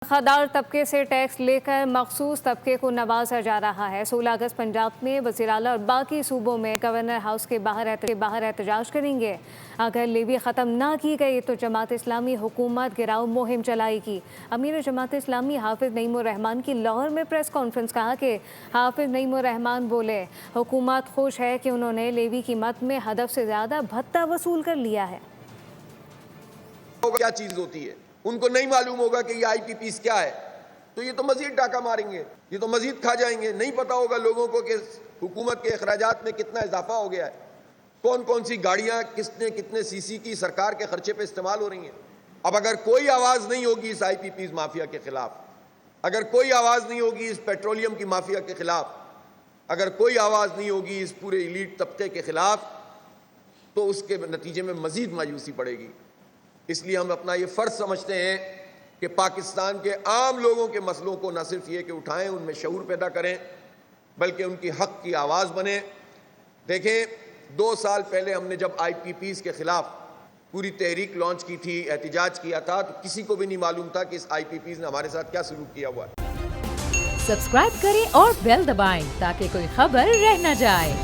خدار طبقے سے ٹیکس لے کر مخصوص طبقے کو نوازا جا رہا ہے۔ 16 اگست پنجاب میں وزیر اعلیٰ اور باقی صوبوں میں گورنر ہاؤس کے باہر احتجاج کریں گے۔ اگر لیوی ختم نہ کی گئی تو جماعت اسلامی حکومت گراؤ مہم چلائے گی۔ امیر جماعت اسلامی حافظ نعیم الرحمان کی لاہور میں پریس کانفرنس کہا کہ حافظ نعیم الرحمان بولے حکومت خوش ہے کہ انہوں نے لیوی کی مد میں ہدف سے زیادہ بھتہ وصول کر لیا ہے۔ کیا چیز ہوتی ہے، ان کو نہیں معلوم ہوگا کہ یہ آئی پی پیز کیا ہے، تو یہ تو مزید ڈاکہ ماریں گے، یہ تو مزید کھا جائیں گے۔ نہیں پتا ہوگا لوگوں کو کہ حکومت کے اخراجات میں کتنا اضافہ ہو گیا ہے، کون کون سی گاڑیاں کتنے سی سی کی سرکار کے خرچے پہ استعمال ہو رہی ہیں۔ اب اگر کوئی آواز نہیں ہوگی اس آئی پی پیز مافیا کے خلاف، اگر کوئی آواز نہیں ہوگی اس پیٹرولیم کی مافیا کے خلاف، اگر کوئی آواز نہیں ہوگی اس پورے ایلیٹ طبقے کے خلاف، تو اس کے نتیجے میں مزید مایوسی پڑے گی۔ اس لیے ہم اپنا یہ فرض سمجھتے ہیں کہ پاکستان کے عام لوگوں کے مسئلوں کو نہ صرف یہ کہ اٹھائیں، ان میں شعور پیدا کریں، بلکہ ان کی حق کی آواز بنیں۔ دیکھیں 2 سال پہلے ہم نے جب آئی پی پیز کے خلاف پوری تحریک لانچ کی تھی، احتجاج کیا تھا، تو کسی کو بھی نہیں معلوم تھا کہ اس آئی پی پیز نے ہمارے ساتھ کیا سلوک کیا ہوا ہے۔ سبسکرائب کریں اور بیل دبائیں تاکہ کوئی خبر رہ نہ جائے۔